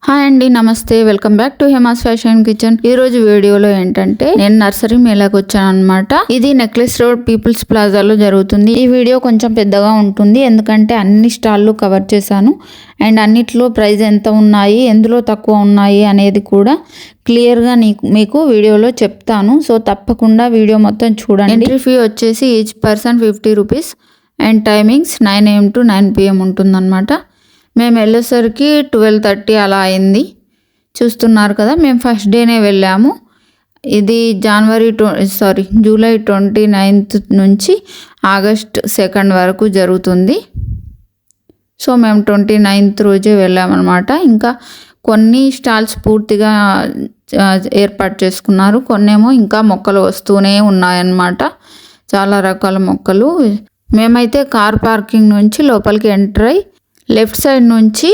Hi అండి, నమస్తే. Welcome back to Hema's fashion kitchen. ఈ రోజు వీడియోలో ఏంటంటే నేను నర్సరీ మేళాకి వచ్చాను అనమాట. ఇది నెక్లెస్ రోడ్ పీపుల్స్ ప్లాజాలో జరుగుతుంది. ఈ వీడియో కొంచెం పెద్దగా ఉంటుంది ఎందుకంటే అన్ని స్టాల్లు కవర్ చేశాను అండ్ అన్నిట్లో ప్రైస్ ఎంత ఉన్నాయి, ఎందులో తక్కువ ఉన్నాయి అనేది కూడా క్లియర్గా మీకు వీడియోలో చెప్తాను. సో తప్పకుండా వీడియో మొత్తం చూడండి. ఎంట్రీ ఫీ వచ్చేసి each person 50 rupees and timings 9 AM to 9 PM ఉంటుందన్నమాట. మేము వెళ్ళేసరికి 12:30 అలా అయింది. చూస్తున్నారు కదా, మేము ఫస్ట్ డేనే వెళ్ళాము. ఇది జూలై 29th నుంచి ఆగస్ట్ 2 వరకు జరుగుతుంది. సో మేము 29th రోజే వెళ్ళామన్నమాట. ఇంకా కొన్ని స్టాల్స్ పూర్తిగా ఏర్పాటు చేసుకున్నారు, కొన్నేమో ఇంకా మొక్కలు వస్తూనే ఉన్నాయన్నమాట. చాలా రకాల మొక్కలు. మేమైతే కార్ పార్కింగ్ నుంచి లోపలికి ఎంటర్ అయ్యి లెఫ్ట్ సైడ్ నుంచి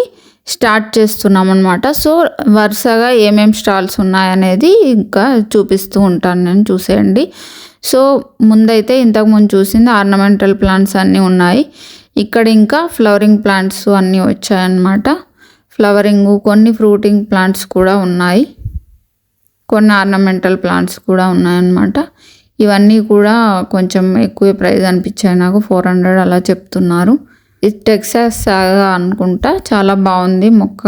స్టార్ట్ చేస్తున్నాం అనమాట. సో వరుసగా ఏమేమి స్టాల్స్ ఉన్నాయనేది ఇంకా చూపిస్తూ ఉంటాను నేను, చూసేయండి. సో ముందైతే ఇంతకుముందు చూసింది ఆర్నమెంటల్ ప్లాంట్స్ అన్నీ ఉన్నాయి. ఇక్కడ ఇంకా ఫ్లవరింగ్ ప్లాంట్స్ అన్నీ వచ్చాయన్నమాట. ఫ్లవరింగ్, కొన్ని ఫ్రూటింగ్ ప్లాంట్స్ కూడా ఉన్నాయి, కొన్ని ఆర్నమెంటల్ ప్లాంట్స్ కూడా ఉన్నాయన్నమాట. ఇవన్నీ కూడా కొంచెం ఎక్కువ ప్రైస్ అనిపించాయి నాకు, 400 అలా చెప్తున్నారు. ఇది టెక్సాస్ సాగా అనుకుంటా. చాలా బాగుంది మొక్క,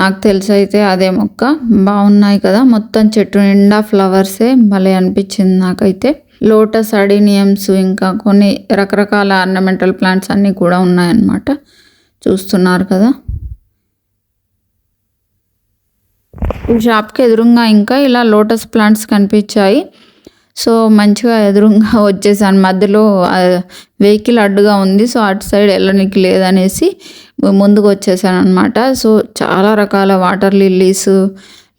నాకు తెలిసి అయితే అదే మొక్క. బాగున్నాయి కదా, మొత్తం చెట్టు నిండా ఫ్లవర్సే, భలే అనిపించింది నాకైతే. లోటస్, అడీనియమ్స్, ఇంకా కొన్ని రకరకాల ఆర్నమెంటల్ ప్లాంట్స్ అన్నీ కూడా ఉన్నాయన్నమాట. చూస్తున్నారు కదా. ఈ షాప్కి ఎదురుగా ఇంకా ఇలా లోటస్ ప్లాంట్స్ కనిపించాయి. సో మంచిగా ఎదురుగా వచ్చేసాను. మధ్యలో వెహికల్ అడ్డుగా ఉంది, సో అటు సైడ్ వెళ్ళడానికి లేదనేసి ముందుకు వచ్చేసాను అనమాట. సో చాలా రకాల water lilies,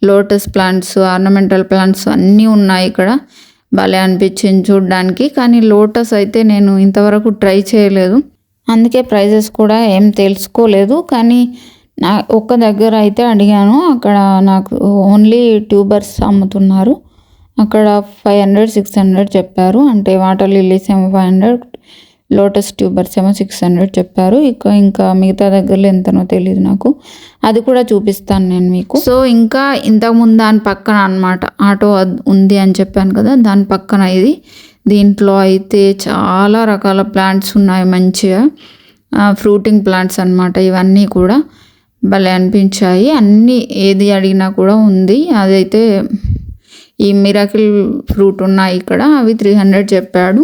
lotus plants, ornamental plants అన్నీ ఉన్నాయి ఇక్కడ. భలే అనిపించింది చూడడానికి. కానీ లోటస్ అయితే నేను ఇంతవరకు ట్రై చేయలేదు, అందుకే ప్రైజెస్ కూడా ఏం తెలుసుకోలేదు. కానీ ఒక్క దగ్గర అయితే అడిగాను, అక్కడ నాకు ఓన్లీ ట్యూబర్స్ అమ్ముతున్నారు. అక్కడ 500-600 చెప్పారు. అంటే వాటర్ లిల్లీస్ ఏమో 500, లోటస్ ట్యూబర్స్ ఏమో 600 చెప్పారు. ఇంకా మిగతా దగ్గరలో ఎంతనో తెలియదు నాకు, అది కూడా చూపిస్తాను నేను మీకు. సో ఇంకా ఇంతకుముందు దాని పక్కన అనమాట ఆటో ఉంది అని చెప్పాను కదా, దాని పక్కన ఇది. దీంట్లో అయితే చాలా రకాల ప్లాంట్స్ ఉన్నాయి, మంచిగా ఫ్రూటింగ్ ప్లాంట్స్ అనమాట. ఇవన్నీ కూడా భలే అనిపించాయి. అన్నీ ఏది అడిగినా కూడా ఉంది. అదైతే ఈ మిరాకిల్ ఫ్రూట్ ఉన్నాయి ఇక్కడ, అవి 300 చెప్పాడు.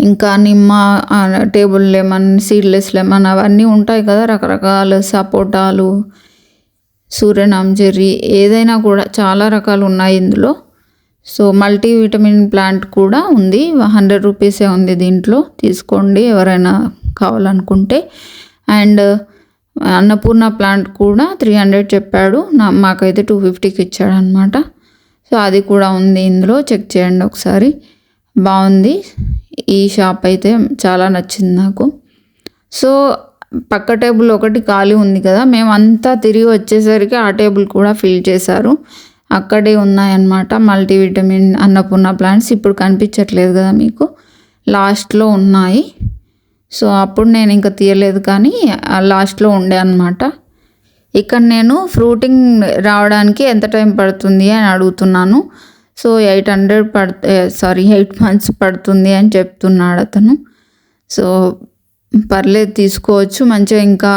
ఇంకా నిమ్మ, టేబుల్ లెమన్, సీడ్లెస్ లెమన్ అవన్నీ ఉంటాయి కదా, రకరకాల సపోటాలు, సూర్యనామ్ జెర్రీ, ఏదైనా కూడా చాలా రకాలు ఉన్నాయి ఇందులో. సో మల్టీ విటమిన్ ప్లాంట్ కూడా ఉంది, 100 రూపీసే ఉంది. దీంట్లో తీసుకోండి ఎవరైనా కావాలనుకుంటే. అండ్ అన్నపూర్ణ ప్లాంట్ కూడా 300 చెప్పాడు, మాకైతే 250కి ఇచ్చాడు అనమాట. సో అది కూడా ఉంది ఇందులో, చెక్ చేయండి ఒకసారి. బాగుంది ఈ షాప్ అయితే, చాలా నచ్చింది నాకు. సో పక్క టేబుల్ ఒకటి ఖాళీ ఉంది కదా, మేమంతా తిరిగి వచ్చేసరికి ఆ టేబుల్ కూడా ఫిల్ చేశారు. అక్కడే ఉన్నాయన్నమాట మల్టీవిటమిన్, అన్నపూర్ణ ప్లాంట్స్. ఇప్పుడు కనిపించట్లేదు కదా మీకు, లాస్ట్లో ఉన్నాయి. సో అప్పుడు నేను ఇంకా తీయలేదు, కానీ లాస్ట్లో ఉండే అనమాట. ఇక్కడ నేను ఫ్రూటింగ్ రావడానికి ఎంత టైం పడుతుంది అని అడుగుతున్నాను. సో 8 months పడుతుంది అని చెప్తున్నాడు అతను. సో పర్లేదు, తీసుకోవచ్చు మంచిగా. ఇంకా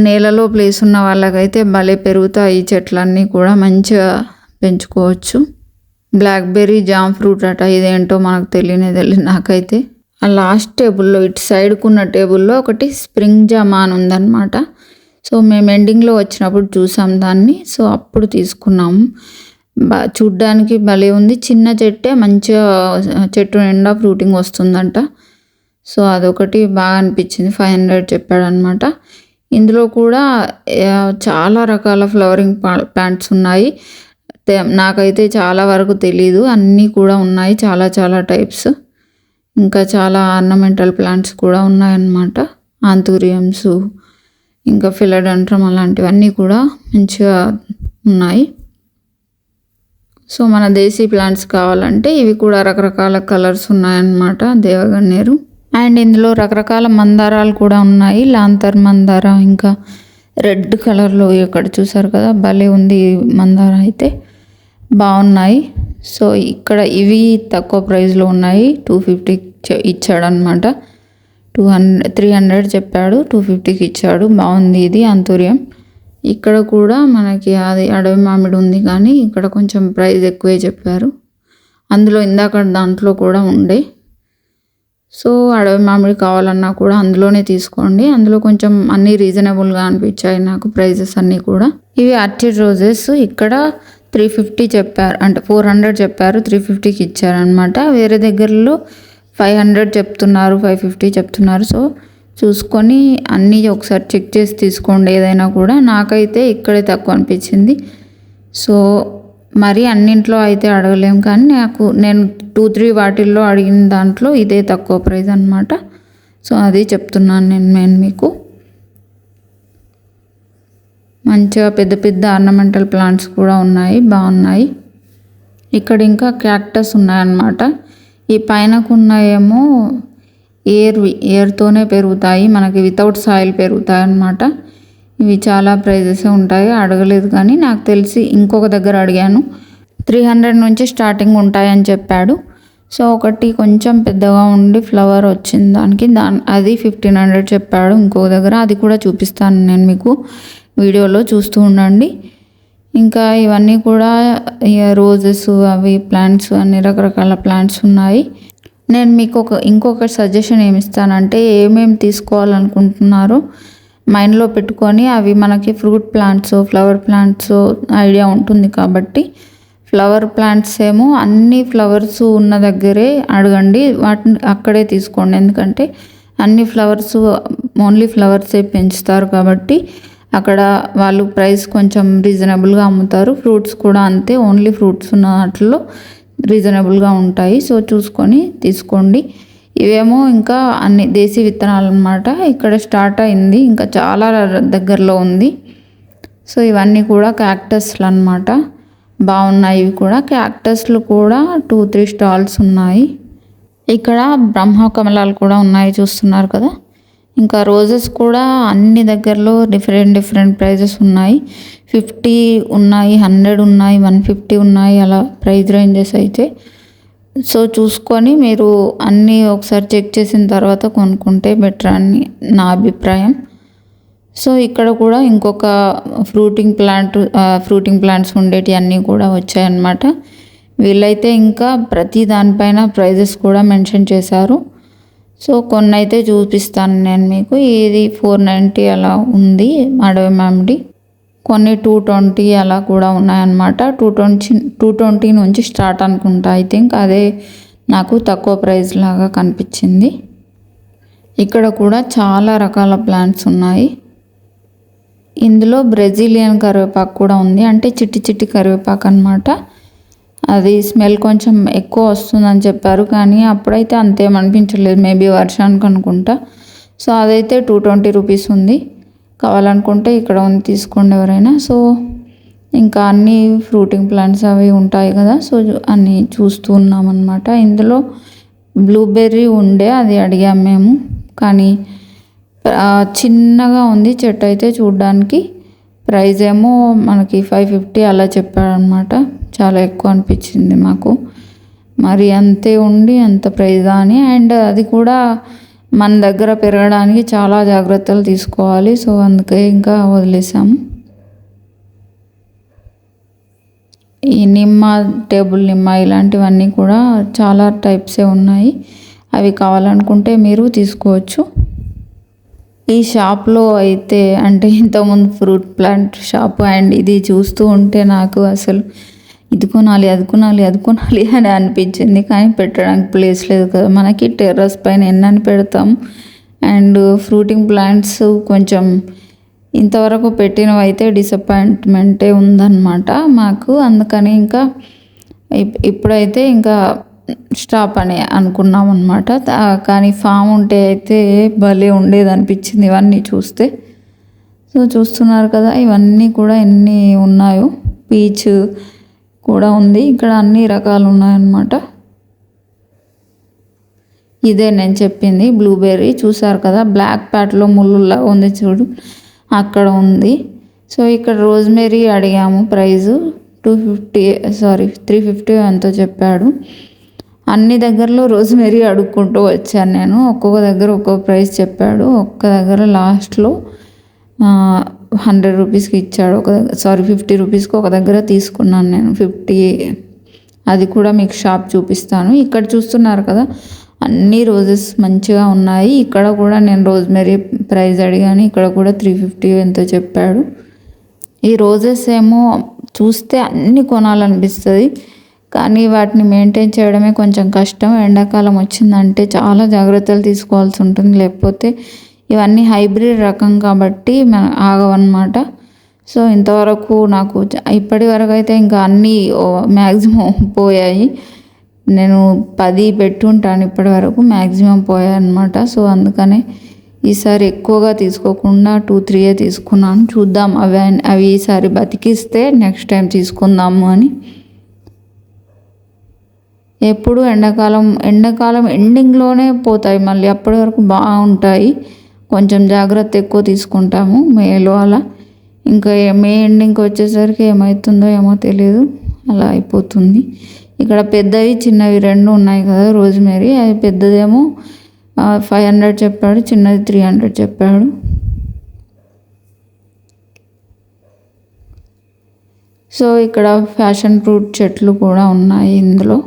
నేలలో ప్లేస్ ఉన్న వాళ్ళకైతే భలే పెరుగుతాయి ఈ చెట్లన్నీ కూడా, మంచిగా పెంచుకోవచ్చు. బ్లాక్బెర్రీ జామ్ ఫ్రూట్ అట, ఇదేంటో మనకు తెలియదు నాకైతే. ఆ లాస్ట్ టేబుల్లో, ఇటు సైడ్కున్న టేబుల్లో ఒకటి స్ప్రింగ్ జామ్ అని ఉందన్నమాట. సో మేము ఎండింగ్లో వచ్చినప్పుడు చూసాం దాన్ని, సో అప్పుడు తీసుకున్నాము. చూడ్డానికి భలే ఉంది, చిన్న చెట్టే, మంచిగా చెట్టు నిండా ఫ్రూటింగ్ వస్తుందంట. సో అదొకటి బాగా అనిపించింది, 500 చెప్పాడు అనమాట. ఇందులో కూడా చాలా రకాల ఫ్లవరింగ్ ప్లాంట్స్ ఉన్నాయి, నాకైతే చాలా వరకు తెలీదు. అన్నీ కూడా ఉన్నాయి, చాలా చాలా టైప్స్. ఇంకా చాలా ఆర్నమెంటల్ ప్లాంట్స్ కూడా ఉన్నాయన్నమాట, ఆంథూరియంస్, ఇంకా ఫిలడెండ్రమ్ అలాంటివన్నీ కూడా మంచిగా ఉన్నాయి. సో మన దేశీ ప్లాంట్స్ కావాలంటే ఇవి కూడా రకరకాల కలర్స్ ఉన్నాయన్నమాట, దేవగన్నేరు. అండ్ ఇందులో రకరకాల మందారాలు కూడా ఉన్నాయి, లాంతర్ మందార, ఇంకా రెడ్ కలర్లో ఇక్కడ చూసారు కదా, భలే ఉంది మందార అయితే, బాగున్నాయి. సో ఇక్కడ ఇవి తక్కువ ప్రైస్లో ఉన్నాయి. 250 ఇచ్చాడనమాట. 300 చెప్పాడు, 250కి ఇచ్చాడు. బాగుంది ఇది అంతూరియం. ఇక్కడ కూడా మనకి అది అడవి మామిడి ఉంది, కానీ ఇక్కడ కొంచెం ప్రైస్ ఎక్కువే చెప్పారు. అందులో ఇందాక దాంట్లో కూడా ఉండే. సో అడవి మామిడి కావాలన్నా కూడా అందులోనే తీసుకోండి. అందులో కొంచెం అన్నీ రీజనబుల్గా అనిపించాయి నాకు ప్రైజెస్ అన్నీ కూడా. ఇవి ఆర్చిడ్ రోజెస్ ఇక్కడ 350 చెప్పారు, అంటే 400 చెప్పారు, 350కి ఇచ్చారనమాట. వేరే దగ్గరలో 500 చెప్తున్నారు, 550 చెప్తున్నారు. సో చూసుకొని అన్నీ ఒకసారి చెక్ చేసి తీసుకోండి ఏదైనా కూడా. నాకైతే ఇక్కడే తక్కువ అనిపించింది. సో మరి అన్నింట్లో అయితే అడగలేము, కానీ నేను 2-3 వాటిల్లో అడిగిన దాంట్లో ఇదే తక్కువ ప్రైస్ అనమాట. సో అది చెప్తున్నాను నేను మీకు. మంచిగా పెద్ద పెద్ద ఆర్నమెంటల్ ప్లాంట్స్ కూడా ఉన్నాయి, బాగున్నాయి. ఇక్కడ ఇంకా క్యాక్టస్ ఉన్నాయన్నమాట. ఈ పైనకున్నాయేమో ఎయిర్తోనే పెరుగుతాయి, మనకి వితౌట్ సాయిల్ పెరుగుతాయి అన్నమాట. ఇవి చాలా ప్రైజెస్ ఉంటాయి, అడగలేదు. కానీ నాకు తెలిసి ఇంకొక దగ్గర అడిగాను, 300 నుంచి స్టార్టింగ్ ఉంటాయని చెప్పాడు. సో ఒకటి కొంచెం పెద్దగా ఉండి ఫ్లవర్ వచ్చింది దానికి, అది 1500 చెప్పాడు. ఇంకొక దగ్గర అది కూడా చూపిస్తాను నేను మీకు వీడియోలో, చూస్తూ ఉండండి. ఇంకా ఇవన్నీ కూడా రోజెస్, అవి ప్లాంట్స్, అన్ని రకరకాల ప్లాంట్స్ ఉన్నాయి. నేను మీకు ఇంకొక సజెషన్ ఏమి ఇస్తానంటే, ఏమేమి తీసుకోవాలనుకుంటున్నారో మైండ్లో పెట్టుకొని, అవి మనకి fruit plants, flower plants idea ఉంటుంది కాబట్టి, ఫ్లవర్ ప్లాంట్స్ ఏమో అన్ని ఫ్లవర్స్ ఉన్న దగ్గరే అడగండి, వాటిని అక్కడే తీసుకోండి. ఎందుకంటే అన్ని ఫ్లవర్స్ ఓన్లీ ఫ్లవర్సే పెంచుతారు కాబట్టి అక్కడ వాళ్ళు ప్రైస్ కొంచెం రీజనబుల్గా అమ్ముతారు. ఫ్రూట్స్ కూడా అంతే, ఓన్లీ ఫ్రూట్స్ ఉన్న వాటిలో రీజనబుల్గా ఉంటాయి. సో చూసుకొని తీసుకోండి. ఇవేమో ఇంకా అన్ని దేశీ విత్తనాలు అన్నమాట. ఇక్కడ స్టార్ట్ అయింది, ఇంకా చాలా దగ్గరలో ఉంది. సో ఇవన్నీ కూడా క్యాక్టస్లు అన్నమాట, బాగున్నాయి. ఇవి కూడా క్యాక్టస్లు కూడా 2-3 స్టాల్స్ ఉన్నాయి. ఇక్కడ బ్రహ్మకమలాలు కూడా ఉన్నాయి, చూస్తున్నారు కదా. ఇంకా రోజెస్ కూడా అన్ని దగ్గరలో డిఫరెంట్ ప్రైజెస్ ఉన్నాయి. 50 ఉన్నాయి, 100 ఉన్నాయి, 150 ఉన్నాయి, అలా ప్రైస్ రేంజెస్ అయితే. సో చూసుకొని మీరు అన్నీ ఒకసారి చెక్ చేసిన తర్వాత కొనుక్కుంటే బెటర్ అని నా అభిప్రాయం. సో ఇక్కడ కూడా ఇంకొక ఫ్రూటింగ్ ప్లాంట్స్ ఉండేటి అన్నీ కూడా వచ్చాయన్నమాట. వీళ్ళైతే ఇంకా ప్రతి దానిపైన ప్రైజెస్ కూడా మెన్షన్ చేశారు. సో కొన్ని అయితే చూపిస్తాను నేను మీకు. ఇది 490 అలా ఉంది అడవి మామిడి, కొన్ని 220 అలా కూడా ఉన్నాయన్నమాట. 220 నుంచి స్టార్ట్ అనుకుంటా. ఐ థింక్ అదే నాకు తక్కువ ప్రైస్ లాగా కనిపించింది. ఇక్కడ కూడా చాలా రకాల ప్లాంట్స్ ఉన్నాయి. ఇందులో బ్రెజిలియన్ కరివేపాకు కూడా ఉంది, అంటే చిట్టి కరివేపాకు అన్నమాట. అది స్మెల్ కొంచెం ఎక్కువ వస్తుందని చెప్పారు, కానీ అప్పుడైతే అంతేమనిపించలేదు, మేబీ వర్షానికి అనుకుంటా. సో అదైతే 220 రూపీస్ ఉంది. కావాలనుకుంటే ఇక్కడ ఉంది, తీసుకోండి ఎవరైనా. సో ఇంకా అన్ని ఫ్రూటింగ్ ప్లాంట్స్ అవి ఉంటాయి కదా, సో అన్నీ చూస్తూ ఉన్నాం అన్నమాట. ఇందులో బ్లూబెర్రీ ఉండే, అది అడిగాం మేము, కానీ చిన్నగా ఉంది చెట్టు అయితే చూడ్డానికి. ప్రైస్ ఏమో మనకి 550 అలా చెప్పాడనమాట. చాలా ఎక్కువ అనిపించింది మాకు, మరి అంతే ఉండి అంత ప్రైజ్గా అని. అండ్ అది కూడా మన దగ్గర పెరగడానికి చాలా జాగ్రత్తలు తీసుకోవాలి. సో అందుకే ఇంకా వదిలేసాము. ఈ టేబుల్ నిమ్మ ఇలాంటివన్నీ కూడా చాలా టైప్సే ఉన్నాయి. అవి కావాలనుకుంటే మీరు తీసుకోవచ్చు. ఈ షాప్లో అయితే, అంటే ఇంతకుముందు ఫ్రూట్ ప్లాంట్ షాప్, అండ్ ఇది చూస్తూ ఉంటే నాకు అసలు ఇది కొనాలి అని అనిపించింది. కానీ పెట్టడానికి ప్లేస్ లేదు కదా మనకి, టెర్రస్ పైన ఎన్నని పెడతాం. అండ్ ఫ్రూటింగ్ ప్లాంట్స్ కొంచెం ఇంతవరకు పెట్టినవి అయితే డిసప్పాయింట్మెంటే ఉందన్నమాట మాకు. అందుకని ఇంకా ఇప్పుడైతే ఇంకా స్టాప్ అని అనుకున్నాం అనమాట. కానీ ఫామ్ ఉంటే అయితే భలే ఉండేది అనిపించింది ఇవన్నీ చూస్తే. సో చూస్తున్నారు కదా, ఇవన్నీ కూడా ఎన్ని ఉన్నాయో. పీచ్ కూడా ఉంది ఇక్కడ, అన్ని రకాలు ఉన్నాయన్నమాట. ఇదే నేను చెప్పింది బ్లూబెర్రీ, చూసారు కదా బ్లాక్ ప్యాట్లో ముళ్ళులా ఉంది చూడు, అక్కడ ఉంది. సో ఇక్కడ రోజ్మెరీ అడిగాము, ప్రైజు 350 ఎంతో చెప్పాడు. అన్ని దగ్గరలో రోజ్మెరీ అడుక్కుంటూ వచ్చాను నేను. ఒక్కొక్క దగ్గర ఒక్కొక్క ప్రైస్ చెప్పాడు. ఒక్క దగ్గర లాస్ట్లో 100 రూపీస్కి ఇచ్చాడు. 50 రూపీస్కి ఒక దగ్గర తీసుకున్నాను నేను 50. అది కూడా మీకు షాప్ చూపిస్తాను. ఇక్కడ చూస్తున్నారు కదా, అన్ని రోజెస్ మంచిగా ఉన్నాయి. ఇక్కడ కూడా నేను రోజ్మెరీ ప్రైస్ అడిగాను. ఇక్కడ కూడా 350 ఎంతో చెప్పాడు. ఈ రోజెస్ ఏమో చూస్తే అన్నీ కొనాలనిపిస్తుంది, కానీ వాటిని మెయింటైన్ చేయడమే కొంచెం కష్టం. ఎండాకాలం వచ్చిందంటే చాలా జాగ్రత్తలు తీసుకోవాల్సి ఉంటుంది, లేకపోతే ఇవన్నీ హైబ్రిడ్ రకం కాబట్టి ఆగవన్నమాట. సో ఇంతవరకు నాకు ఇప్పటి వరకు అయితే ఇంకా అన్నీ మ్యాక్సిమం పోయాయి. నేను 10 పెట్టుంటాను ఇప్పటి వరకు, మ్యాక్సిమం పోయాయి అన్నమాట. సో అందుకనే ఈసారి ఎక్కువగా తీసుకోకుండా 2-3 తీసుకున్నాను. చూద్దాం అవి ఈసారి బతికిస్తే నెక్స్ట్ టైం తీసుకుందాము అని. ఎప్పుడు ఎండాకాలం ఎండింగ్లోనే పోతాయి, మళ్ళీ అప్పటి వరకు బాగుంటాయి. కొంచెం జాగ్రత్త ఎక్కువ తీసుకుంటాము మేలో అలా. ఇంకా మే ఎండింగ్కి వచ్చేసరికి ఏమవుతుందో ఏమో తెలియదు, అలా అయిపోతుంది. ఇక్కడ పెద్దవి చిన్నవి 2 ఉన్నాయి కదా రోజ్మెరీ. అది పెద్దదేమో 500 చెప్పాడు, చిన్నది 300 చెప్పాడు. సో ఇక్కడ ఫ్యాషన్ ఫ్రూట్ చెట్లు కూడా ఉన్నాయి ఇందులో.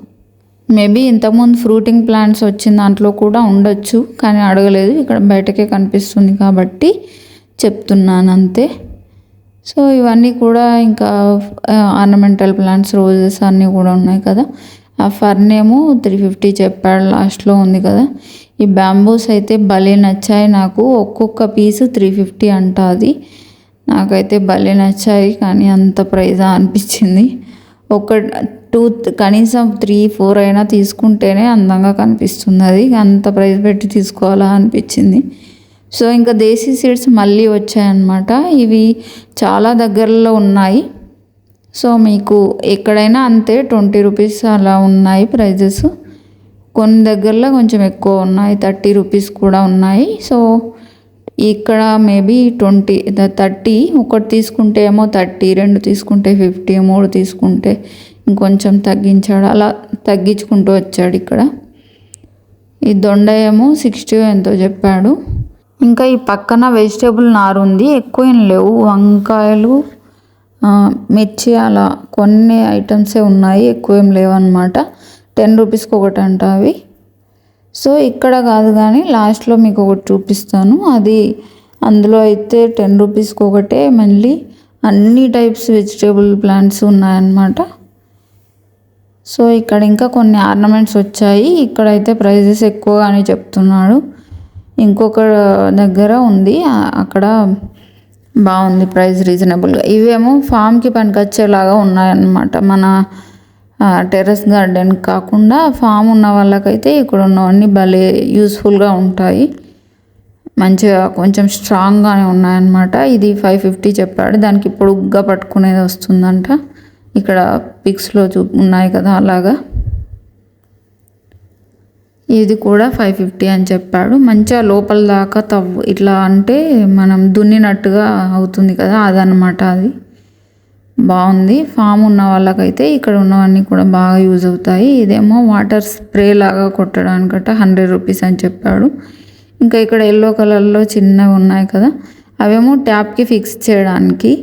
మేబీ ఇంతకుముందు ఫ్రూటింగ్ ప్లాంట్స్ వచ్చిన దాంట్లో కూడా ఉండొచ్చు, కానీ అడగలేదు. ఇక్కడ బయటకే కనిపిస్తుంది కాబట్టి చెప్తున్నాను అంతే. సో ఇవన్నీ కూడా ఇంకా ఆర్నమెంటల్ ప్లాంట్స్, రోజెస్ అన్నీ కూడా ఉన్నాయి కదా. ఆ ఫర్న్ ఏమో 350 చెప్పాడు, లాస్ట్లో ఉంది కదా. ఈ బ్యాంబూస్ అయితే భలే నచ్చాయి నాకు. ఒక్కొక్క పీసు 350 అంట. అది నాకైతే భలే నచ్చాయి, కానీ అంత ప్రైజా అనిపించింది. కనీసం 3-4 అయినా తీసుకుంటేనే అందంగా కనిపిస్తుంది. అది అంత ప్రైస్ పెట్టి తీసుకోవాలా అనిపించింది. సో ఇంకా దేశీ సీడ్స్ మళ్ళీ వచ్చాయన్నమాట. ఇవి చాలా దగ్గరలో ఉన్నాయి. సో మీకు ఎక్కడైనా అంతే 20 రూపీస్ అలా ఉన్నాయి ప్రైజెస్. కొన్ని దగ్గరలో కొంచెం ఎక్కువ ఉన్నాయి, 30 రూపీస్ కూడా ఉన్నాయి. సో ఇక్కడ మేబీ 30 ఒకటి తీసుకుంటే ఏమో 30, 2 తీసుకుంటే 50, 3 తీసుకుంటే ఇంకొంచెం తగ్గించాడు. అలా తగ్గించుకుంటూ వచ్చాడు. ఇక్కడ ఈ దొండ ఏమో 60 ఎంతో చెప్పాడు. ఇంకా ఈ పక్కన వెజిటేబుల్ నారు ఉంది, ఎక్కువ ఏం లేవు. వంకాయలు, మిర్చి అలా కొన్ని ఐటమ్సే ఉన్నాయి, ఎక్కువ ఏం లేవన్నమాట. 10 రూపీస్కి ఒకటి అంట అవి. సో ఇక్కడ కాదు కానీ లాస్ట్లో మీకు ఒకటి చూపిస్తాను. అందులో అయితే 10 రూపీస్కి ఒకటే మళ్ళీ అన్ని టైప్స్ వెజిటేబుల్ ప్లాంట్స్ ఉన్నాయన్నమాట. సో ఇక్కడ ఇంకా కొన్ని ఆర్నమెంట్స్ వచ్చాయి. ఇక్కడైతే ప్రైజెస్ ఎక్కువగానే చెప్తున్నాడు. ఇంకొక దగ్గర ఉంది, అక్కడ బాగుంది ప్రైస్ రీజనబుల్గా. ఇవేమో ఫామ్కి పనికొచ్చేలాగా ఉన్నాయన్నమాట. మన టెర్రస్ గార్డెన్ కాకుండా ఫామ్ ఉన్న వాళ్ళకైతే ఇక్కడ ఉన్నవన్నీ భలే యూస్ఫుల్గా ఉంటాయి. మంచిగా కొంచెం స్ట్రాంగ్గానే ఉన్నాయన్నమాట. ఇది 550 చెప్పాడు. దానికి పొడుగ్గా పట్టుకునేది వస్తుందంట. ఇక్కడ పిక్స్లో ఉన్నాయి కదా అలాగా. ఇది కూడా 550 అని చెప్పాడు. మంచిగా లోపల దాకా ఇట్లా అంటే మనం దున్నినట్టుగా అవుతుంది కదా, అదనమాట. అది బాగుంది. ఫామ్ ఉన్న వాళ్ళకైతే ఇక్కడ ఉన్నవన్నీ కూడా బాగా యూజ్ అవుతాయి. ఇదేమో వాటర్ స్ప్రే లాగా కొట్టడానికట 100 రూపీస్ అని చెప్పాడు. ఇంకా ఇక్కడ ఎల్లో కలర్లో చిన్నవి ఉన్నాయి కదా, అవేమో ట్యాప్కి ఫిక్స్ చేయడానికి.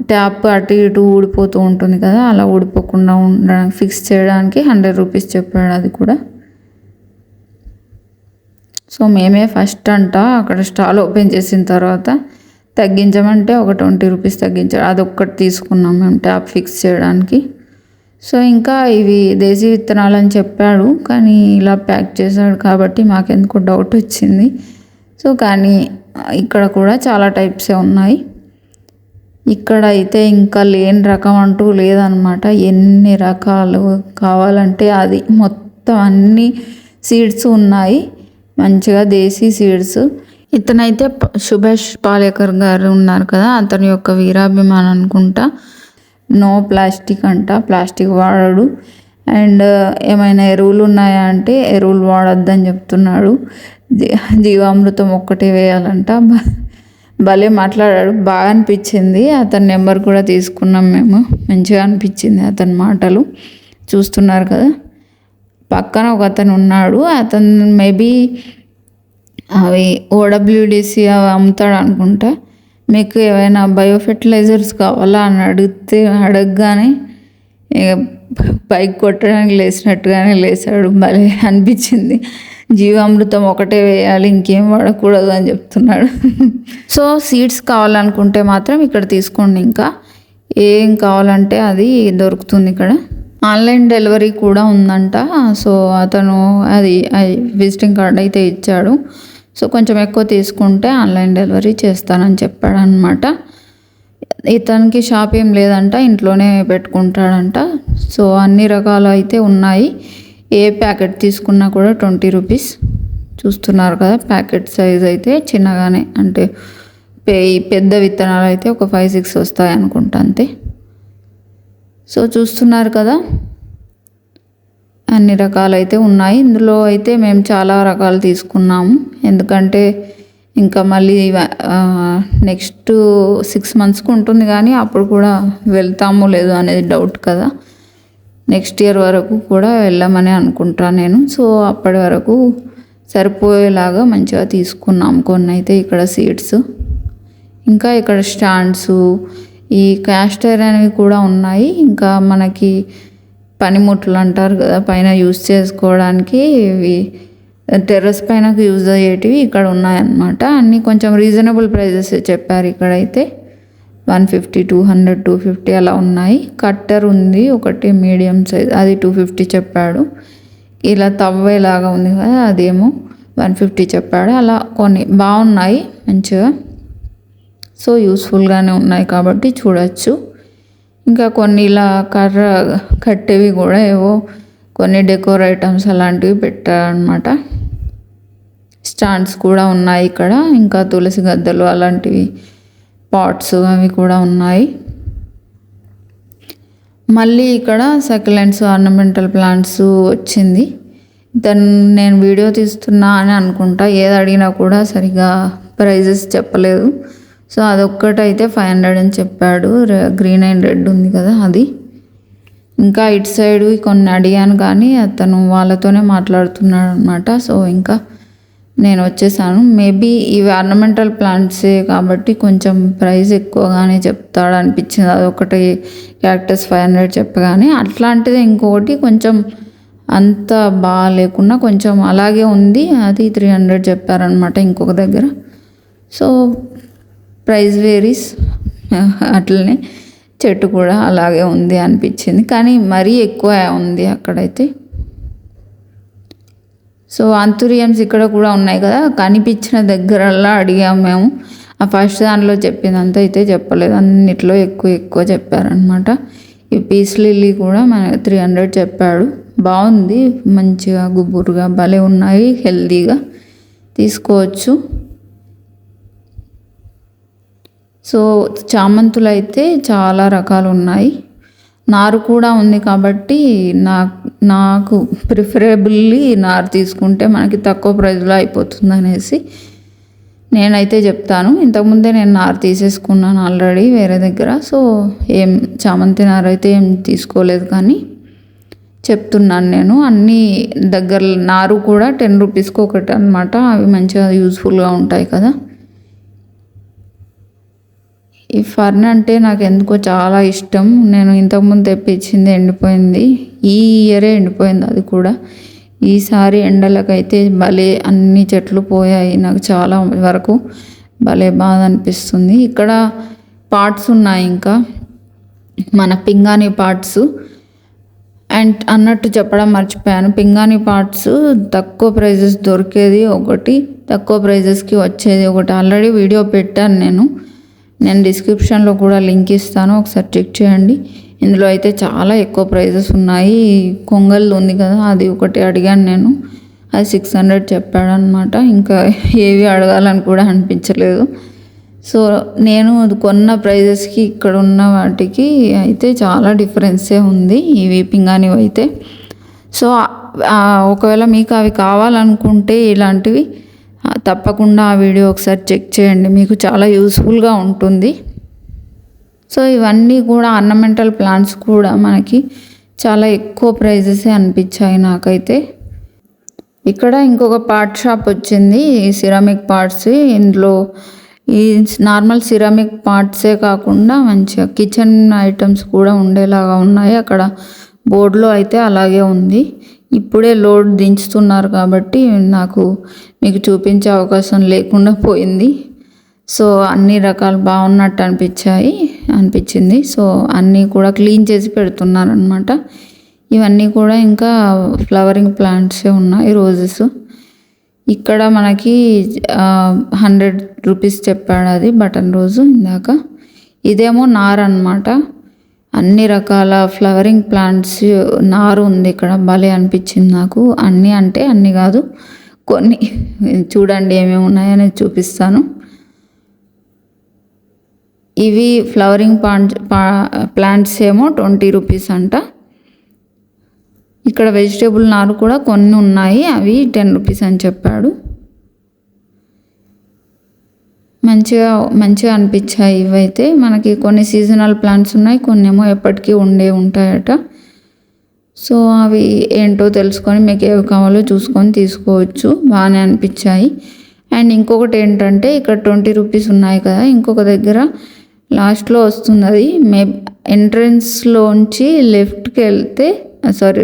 ట్యాప్ అటు ఇటు ఊడిపోతూ ఉంటుంది కదా, అలా ఊడిపోకుండా ఉండడానికి ఫిక్స్ చేయడానికి 100 రూపీస్ చెప్పాడు. అది కూడా. సో మేమే ఫస్ట్ అంట అక్కడ స్టాల్ ఓపెన్ చేసిన తర్వాత తగ్గించమంటే ఒక 20 రూపీస్ తగ్గించాడు. అదొక్కటి తీసుకున్నాం మేము ట్యాప్ ఫిక్స్ చేయడానికి. సో ఇంకా ఇవి దేశీ విత్తనాలు అని చెప్పాడు, కానీ ఇలా ప్యాక్ చేశాడు కాబట్టి మాకెందుకు డౌట్ వచ్చింది. సో కానీ ఇక్కడ కూడా చాలా టైప్సే ఉన్నాయి. ఇక్కడ అయితే ఇంకా లేని రకం అంటూ లేదనమాట. ఎన్ని రకాలు కావాలంటే అది మొత్తం అన్ని సీడ్స్ ఉన్నాయి, మంచిగా దేశీ సీడ్స్. ఇతనైతే సుభాష్ పాలేకర్ గారు ఉన్నారు కదా, అతని యొక్క వీరాభిమానం అనుకుంటా. నో ప్లాస్టిక్ అంట, ప్లాస్టిక్ వాడడు. అండ్ ఏమైనా ఎరువులు ఉన్నాయా అంటే ఎరువులు వాడొద్దని చెప్తున్నాడు. జీవామృతం ఒక్కటే వేయాలంట. భలే మాట్లాడాడు, బాగా అనిపించింది. అతని నెంబర్ కూడా తీసుకున్నాం మేము, మంచిగా అనిపించింది అతని మాటలు. చూస్తున్నారు కదా, పక్కన ఒక అతను ఉన్నాడు. అతను మేబీ అవి ఓడబ్ల్యూడిసి అవి అమ్ముతాడు అనుకుంటా. మీకు ఏమైనా బయో ఫెర్టిలైజర్స్ కావాలా అని అడగగానే పైకి కొట్టడానికి లేచినట్టుగానే లేచాడు. భలే అనిపించింది. జీవామృతం ఒకటే వేయాలి, ఇంకేం వాడకూడదు అని చెప్తున్నాడు. సో సీడ్స్ కావాలనుకుంటే మాత్రం ఇక్కడ తీసుకోండి. ఇంకా ఏం కావాలంటే అది దొరుకుతుంది ఇక్కడ. ఆన్లైన్ డెలివరీ కూడా ఉందంట. సో అతను అది విజిటింగ్ కార్డ్ అయితే ఇచ్చాడు. సో కొంచెం ఎక్కువ తీసుకుంటే ఆన్లైన్ డెలివరీ చేస్తానని చెప్పాడు అనమాట. ఇతనికి షాప్ ఏం లేదంట, ఇంట్లోనే పెట్టుకుంటాడంట. సో అన్ని రకాలు అయితే ఉన్నాయి. ఏ ప్యాకెట్ తీసుకున్నా కూడా 20 రూపీస్. చూస్తున్నారు కదా, ప్యాకెట్ సైజ్ అయితే చిన్నగానే, అంటే పెద్ద విత్తనాలు అయితే ఒక 5-6 వస్తాయి అనుకుంటా అంతే. సో చూస్తున్నారు కదా, అన్ని రకాలు అయితే ఉన్నాయి. ఇందులో అయితే మేము చాలా రకాలు తీసుకున్నాము, ఎందుకంటే ఇంకా మళ్ళీ నెక్స్ట్ 6 మంత్స్కి ఉంటుంది, కానీ అప్పుడు కూడా వెళ్తామో లేదో అనేది డౌట్ కదా. నెక్స్ట్ ఇయర్ వరకు కూడా వెళ్ళామని అనుకుంటాను నేను. సో అప్పటి వరకు సరిపోయేలాగా మంచిగా తీసుకున్నాం కొన్ని అయితే ఇక్కడ సీడ్స్. ఇంకా ఇక్కడ స్టాండ్స్, ఈ క్యాస్టర్ అనేవి కూడా ఉన్నాయి. ఇంకా మనకి పనిముట్లు అంటారు కదా, పైన యూజ్ చేసుకోవడానికి ఇవి టెర్రస్ పైన యూజ్ అయ్యేటివి ఇక్కడ ఉన్నాయన్నమాట. అన్నీ కొంచెం రీజనబుల్ ప్రైజెస్ చెప్పారు ఇక్కడైతే. 150, 200, 250 అలా ఉన్నాయి. కట్టర్ ఉంది ఒకటి మీడియం సైజ్, అది 250 చెప్పాడు. ఇలా తవ్వేలాగా ఉంది కదా, అదేమో 150 చెప్పాడు. అలా కొన్ని బాగున్నాయి మంచిగా. సో యూస్ఫుల్గానే ఉన్నాయి కాబట్టి చూడొచ్చు. ఇంకా కొన్ని ఇలా కర్ర కట్టేవి కూడా ఏవో కొన్ని డెకోర్ ఐటమ్స్ అలాంటివి పెట్టారనమాట. స్టాండ్స్ కూడా ఉన్నాయి ఇక్కడ. ఇంకా తులసి గద్దలు అలాంటివి, పాట్స్ అవి కూడా ఉన్నాయి. మళ్ళీ ఇక్కడ సక్యులెంట్స్, ఆర్నమెంటల్ ప్లాంట్స్ వచ్చింది. నేను వీడియో తీస్తున్నా అని అనుకుంటా, ఏది అడిగినా కూడా సరిగా ప్రైజెస్ చెప్పలేదు. సో అదొక్కటైతే 500 అని చెప్పాడు. గ్రీన్ అండ్ రెడ్ ఉంది కదా అది. ఇంకా ఇటు సైడ్ కొన్ని అడిగాను కానీ అతను వాళ్ళతోనే మాట్లాడుతున్నాడు అనమాట. సో ఇంకా నేను వచ్చేసాను. మేబీ ఇవి ఆర్నమెంటల్ ప్లాంట్సే కాబట్టి కొంచెం ప్రైస్ ఎక్కువగానే చెప్తాడు అనిపించింది. అదొకటి క్యాక్టస్ 500 చెప్పగానే, అట్లాంటిది ఇంకొకటి కొంచెం అంత బాగా లేకుండా కొంచెం అలాగే ఉంది, అది 300 చెప్పారనమాట ఇంకొక దగ్గర. So price varies. అట్లనే చెట్టు కూడా అలాగే ఉంది అనిపించింది, కానీ మరీ ఎక్కువ ఉంది అక్కడైతే. సో ఆంథూరియంస్ ఇక్కడ కూడా ఉన్నాయి కదా, కనిపించిన దగ్గరల్లా అడిగాము మేము. ఆ ఫస్ట్ దాంట్లో చెప్పిందంతా అయితే చెప్పలేదు, అన్నిట్లో ఎక్కువ చెప్పారనమాట. ఈ పీస్ లిల్లీ కూడా మనకి 300 చెప్పాడు. బాగుంది, మంచిగా గుబురుగా భలే ఉన్నాయి, హెల్తీగా తీసుకోవచ్చు. సో చామంతులు అయితే చాలా రకాలు ఉన్నాయి. నారు కూడా ఉంది కాబట్టి నాకు ప్రిఫరబుల్లీ నారు తీసుకుంటే మనకి తక్కువ ప్రైస్లో అయిపోతుంది అనేసి నేనైతే చెప్తాను. ఇంతకుముందే నేను నారు తీసేసుకున్నాను ఆల్రెడీ వేరే దగ్గర. సో ఏం చామంతి నారు అయితే ఏం తీసుకోలేదు, కానీ చెప్తున్నాను నేను. అన్నీ దగ్గర నారు కూడా 10 రూపీస్కి ఒకటి అనమాట. అవి మంచిగా యూజ్ఫుల్గా ఉంటాయి కదా. ఈ ఫర్న్ అంటే నాకు ఎందుకో చాలా ఇష్టం. నేను ఇంతకుముందు తెప్పించింది ఎండిపోయింది, ఈ ఇయరే ఎండిపోయింది అది కూడా. ఈసారి ఎండలకైతే భలే అన్ని చెట్లు పోయాయి, నాకు చాలా వరకు భలే బాధ అనిపిస్తుంది. ఇక్కడ పార్ట్స్ ఉన్నాయి, ఇంకా మన పింగాణి పార్ట్స్. అండ్ అన్నట్టు చెప్పడం మర్చిపోయాను, పింగాణి పార్ట్స్ తక్కువ ప్రైజెస్ దొరికేది ఒకటి, తక్కువ ప్రైజెస్కి వచ్చేది ఒకటి ఆల్రెడీ వీడియో పెట్టాను నేను డిస్క్రిప్షన్లో కూడా లింక్ ఇస్తాను, ఒకసారి చెక్ చేయండి. ఇందులో అయితే చాలా ఎక్కువ ప్రైజెస్ ఉన్నాయి. కొంగల్ది ఉంది కదా, అది ఒకటి అడిగాను నేను, అది 600 చెప్పాడనమాట. ఇంకా ఏవి అడగాలని కూడా అనిపించలేదు. సో నేను కొన్న ప్రైజెస్కి ఇక్కడ ఉన్న వాటికి అయితే చాలా డిఫరెన్సే ఉంది, ఇవి పింగాణివి అయితే. సో ఒకవేళ మీకు అవి కావాలనుకుంటే ఇలాంటివి తప్పకుండా ఆ వీడియో ఒకసారి చెక్ చేయండి, మీకు చాలా యూస్ఫుల్గా ఉంటుంది. సో ఇవన్నీ కూడా ఆర్నమెంటల్ ప్లాంట్స్ కూడా మనకి చాలా ఎక్కువ ప్రైజెసే అనిపించాయి నాకైతే. ఇక్కడ ఇంకొక పార్ట్ షాప్ వచ్చింది, సిరామిక్ పార్ట్స్. ఇందులో ఈ నార్మల్ సిరామిక్ పార్ట్సే కాకుండా మంచిగా కిచెన్ ఐటమ్స్ కూడా ఉండేలాగా ఉన్నాయి. అక్కడ బోర్డులో అయితే అలాగే ఉంది. ఇప్పుడే లోడ్ దించుతున్నారు కాబట్టి నాకు మీకు చూపించే అవకాశం లేకుండా పోయింది. సో అన్ని రకాలు బాగున్నట్టు అనిపించింది. సో అన్నీ కూడా క్లీన్ చేసి పెడుతున్నారు అనమాట. ఇవన్నీ కూడా ఇంకా ఫ్లవరింగ్ ప్లాంట్సే ఉన్నాయి, రోజెస్. ఇక్కడ మనకి 100 రూపీస్ చెప్పాడు అది బటన్ రోజు ఇందాక. ఇదేమో నార్ అనమాట. అన్ని రకాల ఫ్లవరింగ్ ప్లాంట్స్ నారు ఉంది ఇక్కడ. భలే అనిపించింది నాకు. అన్నీ అంటే అన్నీ కాదు, కొన్ని చూడండి ఏమేమి ఉన్నాయని చూపిస్తాను. ఇవి ఫ్లవరింగ్ ప్లాంట్స్ ఏమో 20 రూపీస్ అంట. ఇక్కడ వెజిటేబుల్ నారు కూడా కొన్ని ఉన్నాయి, అవి 10 రూపీస్ అని చెప్పాడు. మంచిగా అనిపించాయి ఇవైతే. మనకి కొన్ని సీజనల్ ప్లాంట్స్ ఉన్నాయి, కొన్ని ఏమో ఎప్పటికీ ఉంటాయట. సో అవి ఏంటో తెలుసుకొని మీకు ఏవి కావాలో చూసుకొని తీసుకోవచ్చు. బాగానే అనిపించాయి. అండ్ ఇంకొకటి ఏంటంటే ఇక్కడ 20 రూపీస్ ఉన్నాయి కదా, ఇంకొక దగ్గర లాస్ట్లో వస్తుంది అది. ఎంట్రన్స్లోంచి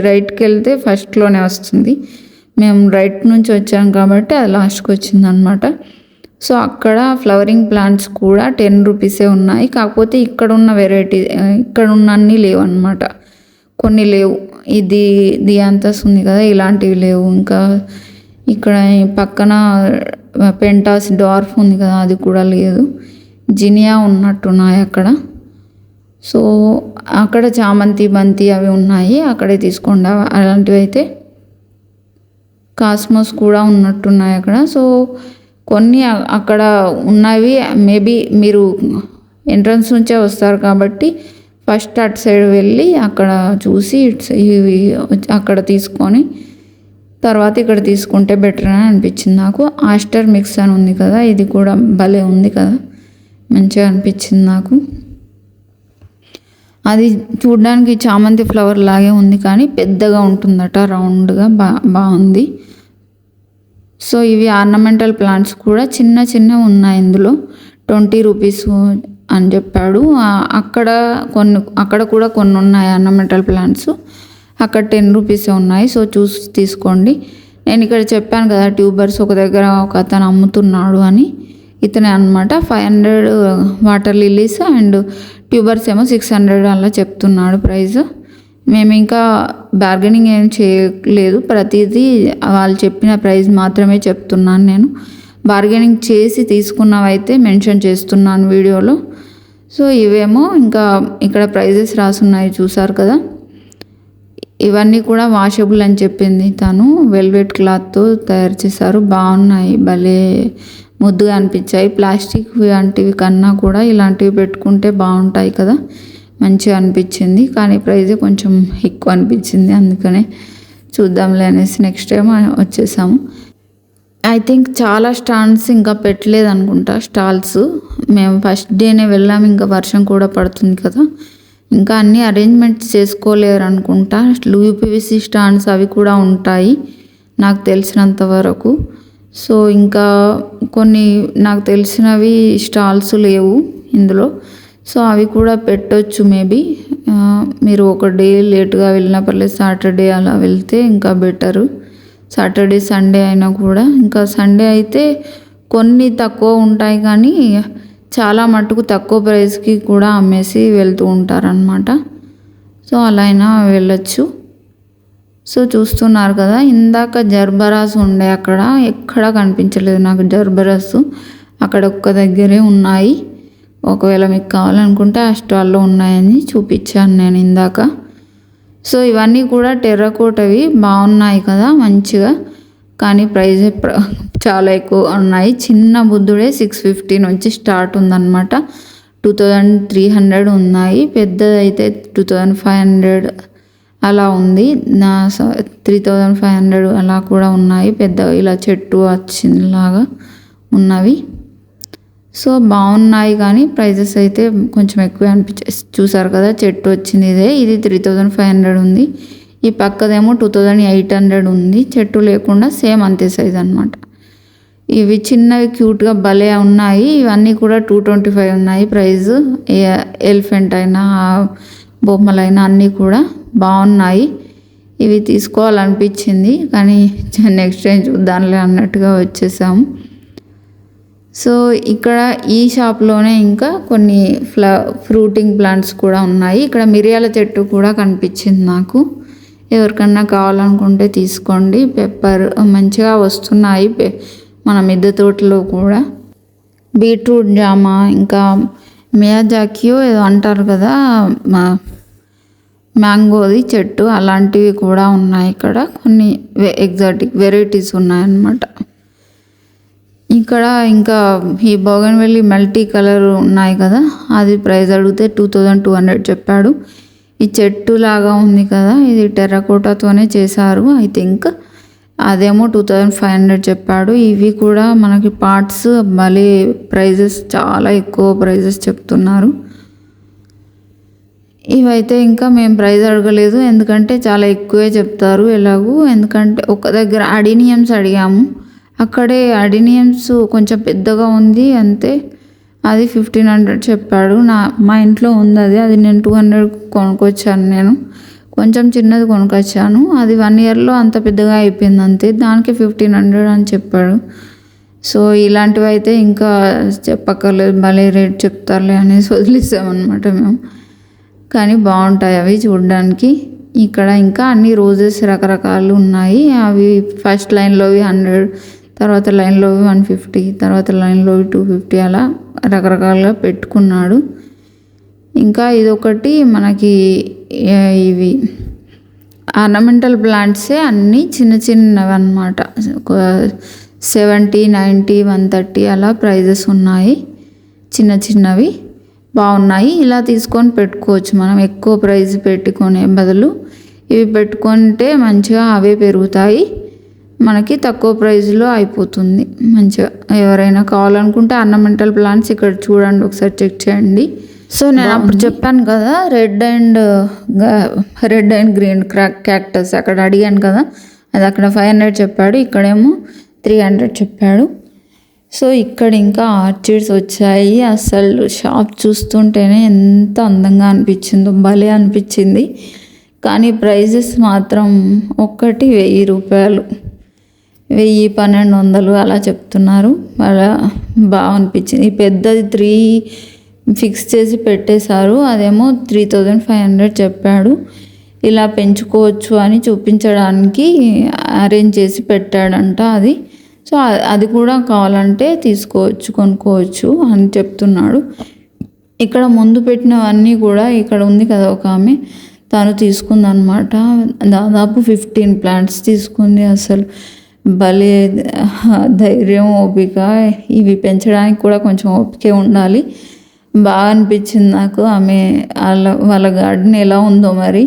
రైట్కి వెళ్తే ఫస్ట్లోనే వస్తుంది. మేము రైట్ నుంచి వచ్చాం కాబట్టి అది లాస్ట్కి వచ్చింది అనమాట. సో అక్కడ ఫ్లవరింగ్ ప్లాంట్స్ కూడా 10 రూపీసే ఉన్నాయి. కాకపోతే ఇక్కడ ఉన్న అన్నీ లేవు అనమాట, కొన్ని లేవు. ఇది దియాంతస్ ఉంది కదా, ఇలాంటివి లేవు. ఇంకా ఇక్కడ పక్కన పెంటాస్ డార్ఫ్ ఉంది కదా, అది కూడా లేదు. జినియా ఉన్నట్టున్నాయి అక్కడ. సో అక్కడ చామంతి బంతి అవి ఉన్నాయి, అక్కడే తీసుకోండి. అలాంటివి అయితే కాస్మోస్ కూడా ఉన్నట్టున్నాయి అక్కడ. సో కొన్ని అక్కడ ఉన్నవి మేబీ మీరు ఎంట్రన్స్ నుంచే వస్తారు కాబట్టి ఫస్ట్ అటు సైడ్ వెళ్ళి అక్కడ చూసి ఇవి అక్కడ తీసుకొని తర్వాత ఇక్కడ తీసుకుంటే బెటర్ అని అనిపించింది నాకు. ఆస్టర్ మిక్స్ అని ఉంది కదా, ఇది కూడా భలే ఉంది కదా, మంచిగా అనిపించింది నాకు. అది చూడడానికి చామంతి ఫ్లవర్ లాగే ఉంది కానీ పెద్దగా ఉంటుందట, రౌండ్గా బాగుంది. సో ఇవి ఆర్నమెంటల్ ప్లాంట్స్ కూడా చిన్న ఉన్నాయి ఇందులో. 20 రూపీస్ అని చెప్పాడు. అక్కడ కూడా కొన్ని ఉన్నాయి ఆర్నమెంటల్ ప్లాంట్స్, అక్కడ 10 రూపీసే ఉన్నాయి. సో చూసి తీసుకోండి. నేను ఇక్కడ చెప్పాను కదా ట్యూబర్స్ ఒక దగ్గర ఒక అతను అమ్ముతున్నాడు అని, ఇతనే అనమాట. 500 వాటర్ లిల్లీస్ అండ్ ట్యూబర్స్ ఏమో 600 అలా చెప్తున్నాడు ప్రైస్. మేము ఇంకా బార్గెనింగ్ ఏం చేయలేదు, ప్రతిదీ వాళ్ళు చెప్పిన ప్రైస్ మాత్రమే చెప్తున్నాను నేను. బార్గెనింగ్ చేసి తీసుకున్నవైతే మెన్షన్ చేస్తున్నాను వీడియోలో. సో ఇవేమో ఇంకా ఇక్కడ ప్రైజెస్ రాసున్నాయి చూసారు కదా. ఇవన్నీ కూడా వాషబుల్ అని చెప్పింది తను, వెల్వెట్ క్లాత్తో తయారు చేశారు. బాగున్నాయి, భలే ముద్దుగా అనిపించాయి. ప్లాస్టిక్ వంటివి కన్నా కూడా ఇలాంటివి పెట్టుకుంటే బాగుంటాయి కదా, మంచిగా అనిపించింది. కానీ ప్రైజ్ కొంచెం ఎక్కువ అనిపించింది, అందుకనే చూద్దాంలే అనేసి నెక్స్ట్ టైం వచ్చేసాము. ఐ థింక్ చాలా స్టాండ్స్ ఇంకా పెట్టలేదు అనుకుంటా, స్టాల్స్. మేము ఫస్ట్ డేనే వెళ్ళాము, ఇంకా వర్షం కూడా పడుతుంది కదా, ఇంకా అన్నీ అరేంజ్మెంట్స్ చేసుకోలేరు అనుకుంటా. యూపీవీసీ స్టాండ్స్ అవి కూడా ఉంటాయి నాకు తెలిసినంత వరకు. సో ఇంకా కొన్ని నాకు తెలిసినవి స్టాల్స్ లేవు ఇందులో. సో అవి కూడా పెట్టొచ్చు మేబీ. మీరు ఒక డే లేట్గా వెళ్ళినా పర్లేదు, సాటర్డే అలా వెళ్తే ఇంకా బెటరు. సాటర్డే సండే అయినా కూడా. ఇంకా సండే అయితే కొన్ని తక్కువ ఉంటాయి కానీ చాలా మట్టుకు తక్కువ ప్రైస్కి కూడా అమ్మేసి వెళ్తూ ఉంటారనమాట. సో అలా అయినా వెళ్ళొచ్చు. సో చూస్తున్నారు కదా, ఇందాక జర్బరాస్ ఉండే అక్కడ ఎక్కడ కనిపించలేదు నాకు జర్బరాస్. అక్కడ ఒక్క దగ్గరే ఉన్నాయి. ఒకవేళ మీకు కావాలనుకుంటే ఆ స్టాల్లో ఉన్నాయని చూపించాను నేను ఇందాక. సో ఇవన్నీ కూడా టెర్రకోటవి బాగున్నాయి కదా మంచిగా, కానీ ప్రైజ్ చాలా ఎక్కువ ఉన్నాయి. చిన్న బుద్ధుడే 650 నుంచి స్టార్ట్ ఉందన్నమాట. 2300 ఉన్నాయి. పెద్దదైతే 2500 అలా ఉంది. 3500 అలా కూడా ఉన్నాయి. పెద్ద ఇలా చెట్టు వచ్చినలాగా ఉన్నవి. సో బాగున్నాయి కానీ ప్రైజెస్ అయితే కొంచెం ఎక్కువ అనిపించేసి. చూసారు కదా చెట్టు వచ్చింది ఇది 3500 ఉంది. ఈ పక్కదేమో 2800 ఉంది. చెట్టు లేకుండా సేమ్ అంతే సైజ్ అనమాట. ఇవి చిన్నవి క్యూట్గా భలే ఉన్నాయి. ఇవన్నీ కూడా 225 ఉన్నాయి ప్రైస్. ఎలిఫెంట్ అయినా బొమ్మలైనా అన్నీ కూడా బాగున్నాయి. ఇవి తీసుకోవాలనిపించింది కానీ నెక్స్ట్ టైం చూద్దాంలే అన్నట్టుగా వచ్చేసాము. సో ఇక్కడ ఈ షాప్లోనే ఇంకా కొన్ని ఫ్రూటింగ్ ప్లాంట్స్ కూడా ఉన్నాయి. ఇక్కడ మిరియాల చెట్టు కూడా కనిపించింది నాకు. ఎవరికన్నా కావాలనుకుంటే తీసుకోండి. పెప్పర్ మంచిగా వస్తున్నాయి మన మిద్దె తోటలో కూడా. బీట్రూట్ జామ, ఇంకా మియాజాకియో ఏదో అంటారు కదా మ్యాంగోది చెట్టు, అలాంటివి కూడా ఉన్నాయి. ఇక్కడ కొన్ని ఎగ్జాటిక్ వెరైటీస్ ఉన్నాయన్నమాట. ఇక్కడ ఇంకా ఈ బోగన్వెల్లి మల్టీ కలర్ ఉన్నాయి కదా, అది ప్రైస్ అడిగితే 2200 చెప్పాడు. ఈ చెట్టు లాగా ఉంది కదా, ఇది టెర్రకోటాతోనే చేశారు ఐ థింక్. అదేమో 2500 చెప్పాడు. ఇవి కూడా మనకి పార్ట్స్ భలే ప్రైజెస్, చాలా ఎక్కువ ప్రైజెస్ చెప్తున్నారు. ఇవైతే ఇంకా మేము ప్రైజ్ అడగలేదు, ఎందుకంటే చాలా ఎక్కువే చెప్తారు ఎలాగూ. ఎందుకంటే ఒక దగ్గర అడినియమ్స్ అడిగాము, అక్కడే అడినియమ్స్ కొంచెం పెద్దగా ఉంది అంతే, అది 1500 చెప్పాడు. మా ఇంట్లో ఉంది అది నేను 200 కొనుక్కొచ్చాను. నేను కొంచెం చిన్నది కొనుక్కొచ్చాను, అది 1 ఇయర్లో అంత పెద్దగా అయిపోయింది అంతే, దానికి 1500 అని చెప్పాడు. సో ఇలాంటివి అయితే ఇంకా చెప్పక్కర్లేదు, భలే రేట్ చెప్తారులే అనేసి వదిలేసామన్నమాట మేము. కానీ బాగుంటాయి అవి చూడడానికి. ఇక్కడ ఇంకా అన్ని రోజెస్ రకరకాలు ఉన్నాయి. అవి ఫస్ట్ లైన్లోవి 100, తర్వాత లైన్లోవి 150, తర్వాత లైన్లోవి 250, అలా రకరకాలుగా పెట్టుకున్నాడు. ఇంకా ఇదొకటి మనకి ఇవి ఆర్నమెంటల్ ప్లాంట్సే అన్నీ చిన్న చిన్నవి అన్నమాట. 70, 90, 130 అలా ప్రైజెస్ ఉన్నాయి. చిన్న చిన్నవి బాగున్నాయి. ఇలా తీసుకొని పెట్టుకోవచ్చు మనం, ఎక్కువ ప్రైజ్ పెట్టుకునే బదులు ఇవి పెట్టుకుంటే మంచిగా అవే పెరుగుతాయి, మనకి తక్కువ ప్రైజ్లో అయిపోతుంది మంచిగా. ఎవరైనా కావాలనుకుంటే ఆర్నమెంటల్ ప్లాంట్స్ ఇక్కడ చూడండి, ఒకసారి చెక్ చేయండి. సో నేను అప్పుడు చెప్పాను కదా రెడ్ అండ్ గ్రీన్ క్యాక్టస్, అక్కడ అడిగాను కదా, అది అక్కడ 500 చెప్పాడు, ఇక్కడేమో 300 చెప్పాడు. సో ఇక్కడ ఇంకా ఆర్చిడ్స్ వచ్చాయి. అసలు షాప్ చూస్తుంటేనే ఎంత అందంగా అనిపించిందో, భలే అనిపించింది. కానీ ప్రైజెస్ మాత్రం ఒక్కటి 1000 రూపాయలు, 1200 అలా చెప్తున్నారు. అలా బాగా అనిపించింది. పెద్దది 3 ఫిక్స్ చేసి పెట్టేశారు, అదేమో 3500 చెప్పాడు. ఇలా పెంచుకోవచ్చు అని చూపించడానికి అరేంజ్ చేసి పెట్టాడంట అది. సో అది కూడా కావాలంటే తీసుకోవచ్చు, కొనుక్కోవచ్చు అని చెప్తున్నాడు. ఇక్కడ ముందు పెట్టినవన్నీ కూడా ఇక్కడ ఉంది కదా ఒక ఆమె, తను తీసుకుందనమాట. దాదాపు 15 ప్లాంట్స్ తీసుకుంది. అసలు భలే ధైర్యం, ఓపిక. ఇవి పెంచడానికి కూడా కొంచెం ఓపికే ఉండాలి. బాగా అనిపించింది నాకు. ఆమె వాళ్ళ గార్డెన్ ఎలా ఉందో మరి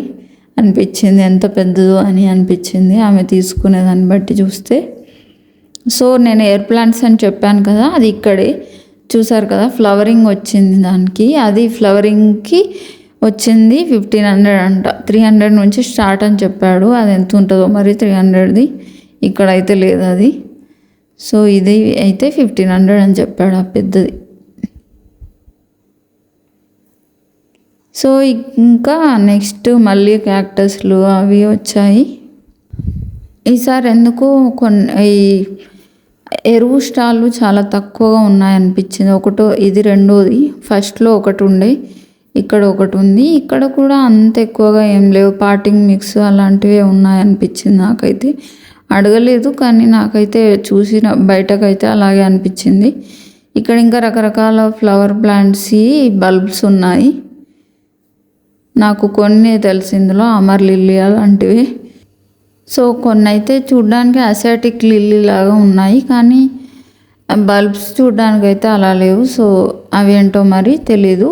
అనిపించింది, ఎంత పెద్దదో అని అనిపించింది ఆమె తీసుకునే దాన్ని బట్టి చూస్తే. సో నేను ఎయిర్ ప్లాంట్స్ అని చెప్పాను కదా, అది ఇక్కడే చూసారు కదా, ఫ్లవరింగ్ వచ్చింది దానికి. అది ఫ్లవరింగ్కి వచ్చింది 1500 అంట. 300 నుంచి స్టార్ట్ అని చెప్పాడు. అది ఎంత ఉంటుందో మరి 300ది, ఇక్కడైతే లేదు అది. సో ఇది అయితే 1500 అని చెప్పాడు ఆ పెద్దది. సో ఇంకా నెక్స్ట్ మళ్ళీ క్యాక్టస్లు అవి వచ్చాయి. ఈసారి ఎందుకు ఈ ఎరువు స్టాళ్ళు చాలా తక్కువగా ఉన్నాయనిపించింది. ఇది రెండోది. ఫస్ట్లో ఒకటి ఉండే, ఇక్కడ ఒకటి ఉంది. ఇక్కడ కూడా అంత ఎక్కువగా ఏం లేవు, పాటింగ్ మిక్స్ అలాంటివే ఉన్నాయనిపించింది నాకైతే. అడగలేదు కానీ నాకైతే చూసిన బయటకైతే అలాగే అనిపించింది. ఇక్కడ ఇంకా రకరకాల ఫ్లవర్ ప్లాంట్స్ బల్బ్స్ ఉన్నాయి. నాకు కొన్ని తెలుసు ఇందులో, అమర్ లిల్లీ అలాంటివి. సో కొన్ని అయితే చూడ్డానికి అసియాటిక్ లిల్లీ లాగా ఉన్నాయి, కానీ బల్బ్స్ చూడ్డానికి అయితే అలా లేవు. సో అవి ఏంటో మరి తెలీదు.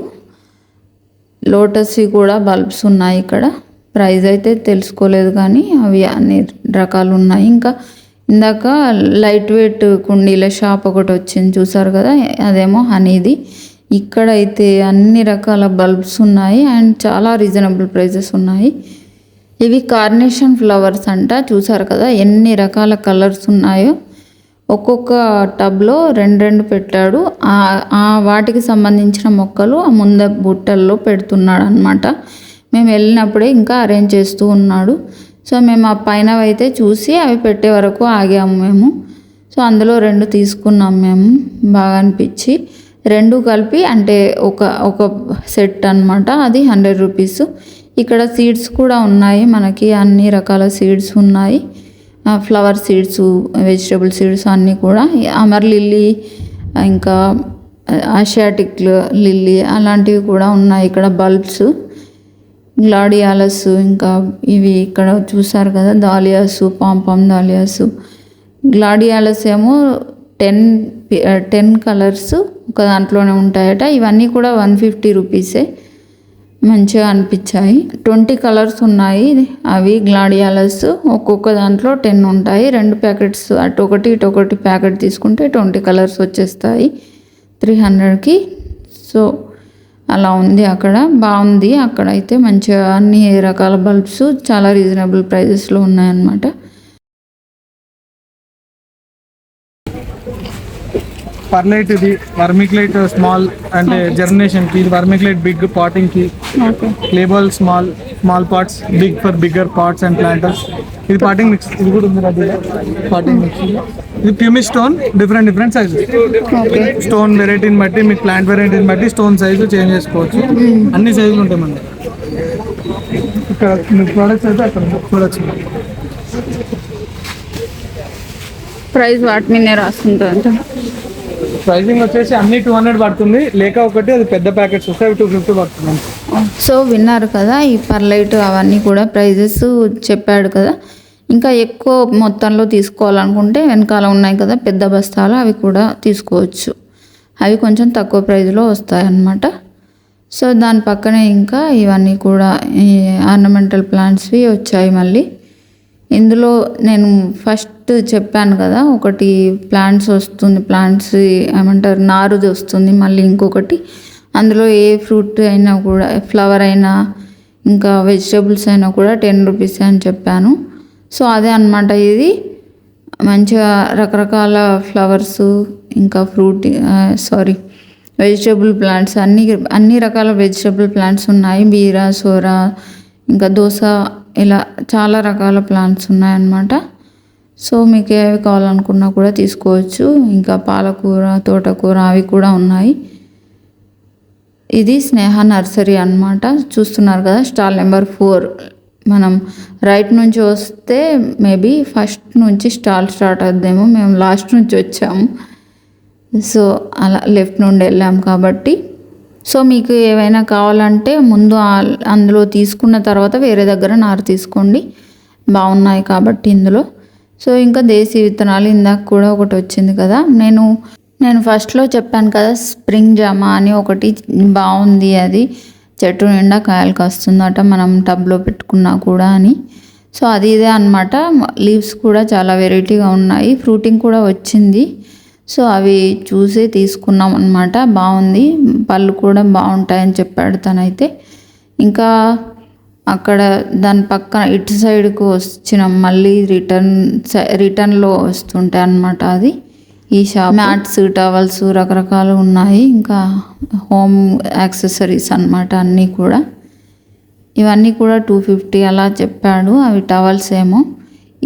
లోటస్వి కూడా బల్బ్స్ ఉన్నాయి ఇక్కడ. ప్రైస్ అయితే తెలుసుకోలేదు, కానీ అవి అన్ని రకాలు ఉన్నాయి. ఇంకా ఇందాక లైట్ వెయిట్ కుండీల షాప్ ఒకటి వచ్చింది చూసారు కదా, అదేమో హనీది. ఇక్కడైతే అన్ని రకాల బల్బ్స్ ఉన్నాయి అండ్ చాలా రీజనబుల్ ప్రైజెస్ ఉన్నాయి. ఇవి కార్నేషన్ ఫ్లవర్స్ అంట, చూసారు కదా ఎన్ని రకాల కలర్స్ ఉన్నాయో. ఒక్కొక్క టబ్లో 2 పెట్టాడు. వాటికి సంబంధించిన మొక్కలు ఆ ముంద బుట్టల్లో పెడుతున్నాడు అనమాట. మేము వెళ్ళినప్పుడే ఇంకా అరేంజ్ చేస్తూ ఉన్నాడు. సో మేము ఆ పైన అయితే చూసి అవి పెట్టే వరకు ఆగాము మేము. సో అందులో 2 తీసుకున్నాం మేము, బాగా అనిపించి. 2 కలిపి అంటే ఒక సెట్ అనమాట, అది 100 రూపీస్. ఇక్కడ సీడ్స్ కూడా ఉన్నాయి, మనకి అన్ని రకాల సీడ్స్ ఉన్నాయి. ఫ్లవర్ సీడ్స్, వెజిటబుల్ సీడ్స్ అన్నీ కూడా. అమర్ లిల్లీ, ఇంకా ఆసియాటిక్ లిల్లీ అలాంటివి కూడా ఉన్నాయి. ఇక్కడ బల్బ్స్, గ్లాడియాలస్, ఇంకా ఇవి ఇక్కడ చూసారు కదా దాలియాస్, పాంపామ్ దాలియాస్. గ్లాడియాలస్ ఏమో 10 కలర్స్ ఒక దాంట్లోనే ఉంటాయట. ఇవన్నీ కూడా 150 రూపీసే. మంచిగా అనిపించాయి. 20 కలర్స్ ఉన్నాయి అవి గ్లాడియాలస్. ఒక్కొక్క దాంట్లో 10 ఉంటాయి. 2 ప్యాకెట్స్ అటు ఒకటి ఇటు ఒకటి ప్యాకెట్ తీసుకుంటే 20 కలర్స్ వచ్చేస్తాయి 300కి. సో అలా ఉంది అక్కడ, బాగుంది. అక్కడైతే మంచిగా అన్ని రకాల బల్బ్స్ చాలా రీజనబుల్ ప్రైజెస్లో ఉన్నాయన్నమాట. పర్లైట్ ఇది వర్మిక్లైట్ స్మాల్ అంటే జర్మినేషన్ కి, వర్మిక్లైట్ బిగ్ పాటింగ్ కి, clay ball small parts, big for bigger parts and planters. ఇది పాటింగ్ మిక్స్, ఇది కూడా ఉంది కదా పాటింగ్ మిక్స్. ఇది pumice stone, different sizes. Stone వెరైటీని బట్టి మీకు ప్లాంట్ వెరైటీని బట్టి స్టోన్ సైజు చేంజ్ చేసుకోవచ్చు. అన్ని సైజులు ఉంటాయి మన ఇక్కడ. మీకు ప్రోడక్ట్స్ అయితే అక్కడ చూడొచ్చు. ప్రైస్ వాటి మీదే రాస్తుందంట. ప్రైసింగ్ వచ్చేసి అన్ని 200 పడుతుంది, లేక ఒకటి అది పెద్ద ప్యాకెట్స్ వస్తే అవి 250 పడుతుంది. సో విన్నారు కదా, ఈ పర్లైట్ అవన్నీ కూడా ప్రైజెస్ చెప్పాడు కదా. ఇంకా ఎక్కువ మొత్తంలో తీసుకోవాలనుకుంటే వెనకాల ఉన్నాయి కదా పెద్ద బస్తాలు, అవి కూడా తీసుకోవచ్చు. అవి కొంచెం తక్కువ ప్రైజ్లో వస్తాయన్నమాట. సో దాని పక్కనే ఇంకా ఇవన్నీ కూడా ఈ ఆర్నమెంటల్ ప్లాంట్స్వి వచ్చాయి మళ్ళీ. ఇందులో నేను ఫస్ట్ చెప్పాను కదా, ఒకటి ప్లాంట్స్ వస్తుంది, ప్లాంట్స్ ఏమంటారు నారుది వస్తుంది. మళ్ళీ ఇంకొకటి అందులో ఏ ఫ్రూట్ అయినా కూడా, ఫ్లవర్ అయినా ఇంకా వెజిటబుల్స్ అయినా కూడా 10 రూపీస్ అని చెప్పాను. సో అదే అనమాట. ఇది మంచిగా రకరకాల ఫ్లవర్స్, ఇంకా వెజిటబుల్ ప్లాంట్స్, అన్ని రకాల వెజిటబుల్ ప్లాంట్స్ ఉన్నాయి. బీరా, సోరా, ఇంకా దోస, ఇలా చాలా రకాల ప్లాంట్స్ ఉన్నాయన్నమాట. సో మీకు ఏవి కావాలనుకున్నా కూడా తీసుకోవచ్చు. ఇంకా పాలకూర, తోటకూర అవి కూడా ఉన్నాయి. ఇది స్నేహ నర్సరీ అన్నమాట. చూస్తున్నారు కదా, స్టాల్ నెంబర్ 4. మనం రైట్ నుంచి వస్తే మేబీ ఫస్ట్ నుంచి స్టార్ట్ అవుద్దేమో, మేము లాస్ట్ నుంచి వచ్చాము. సో అలా లెఫ్ట్ నుండి వెళ్ళాము కాబట్టి. సో మీకు ఏవైనా కావాలంటే ముందు అందులో తీసుకున్న తర్వాత వేరే దగ్గర నారు తీసుకోండి, బాగున్నాయి కాబట్టి ఇందులో. సో ఇంకా దేశీ విత్తనాలు ఇందాక కూడా ఒకటి వచ్చింది కదా, నేను ఫస్ట్లో చెప్పాను కదా స్ప్రింగ్ జామా అని ఒకటి బాగుంది. అది చెట్టు నిండా కాయలు కాస్తుందట మనం టబ్లో పెట్టుకున్నా కూడా అని. సో అది ఇదే అనమాట. లీవ్స్ కూడా చాలా వెరైటీగా ఉన్నాయి, ఫ్రూటింగ్ కూడా వచ్చింది. సో అవి చూసి తీసుకున్నాం అనమాట. బాగుంది, పళ్ళు కూడా బాగుంటాయని చెప్పాడు తనైతే. ఇంకా అక్కడ దాని పక్కన ఇటు సైడ్కు వచ్చినాం, మళ్ళీ రిటర్న్లో వస్తుంటాయి అన్నమాట. అది ఈ షాప్ మ్యాట్స్, టవల్స్ రకరకాలు ఉన్నాయి. ఇంకా హోమ్ యాక్సెసరీస్ అన్నమాట అన్నీ కూడా. ఇవన్నీ కూడా 250 అలా చెప్పాడు. అవి టవల్స్ ఏమో.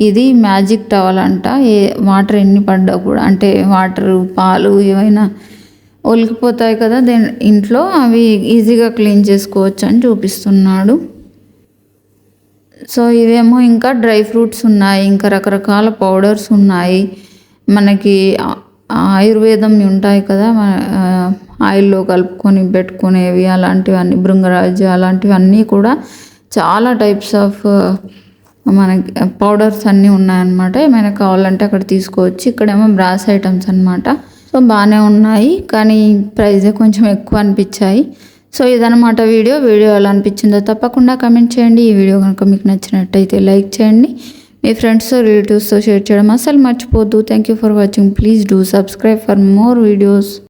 ఇది మ్యాజిక్ టవల్ అంట. వాటర్ ఎన్ని పడ్డా కూడా, అంటే వాటరు, పాలు ఏవైనా ఒలికిపోతాయి కదా ఇంట్లో, అవి ఈజీగా క్లీన్ చేసుకోవచ్చు అని చూపిస్తున్నాడు. సో ఇవేమో ఇంకా డ్రై ఫ్రూట్స్ ఉన్నాయి, ఇంకా రకరకాల పౌడర్స్ ఉన్నాయి. మనకి ఆయుర్వేదం ఉంటాయి కదా, ఆయిల్లో కలుపుకొని పెట్టుకునేవి, అలాంటివన్నీ భృంగరాజు అలాంటివన్నీ కూడా చాలా టైప్స్ ఆఫ్ మనకి పౌడర్స్ అన్నీ ఉన్నాయన్నమాట. ఏమైనా కావాలంటే అక్కడ తీసుకోవచ్చు. ఇక్కడేమో బ్రాస్ ఐటమ్స్ అనమాట. సో బాగానే ఉన్నాయి, కానీ ప్రైజే కొంచెం ఎక్కువ అనిపించాయి. సో ఇదనమాట వీడియో ఎలా అనిపించిందో తప్పకుండా కమెంట్ చేయండి. ఈ వీడియో కనుక మీకు నచ్చినట్టయితే లైక్ చేయండి. మీ ఫ్రెండ్స్తో రిలేటివ్స్తో షేర్ చేయడం అసలు మర్చిపోద్దు. Thank you for watching. Please do subscribe for more videos.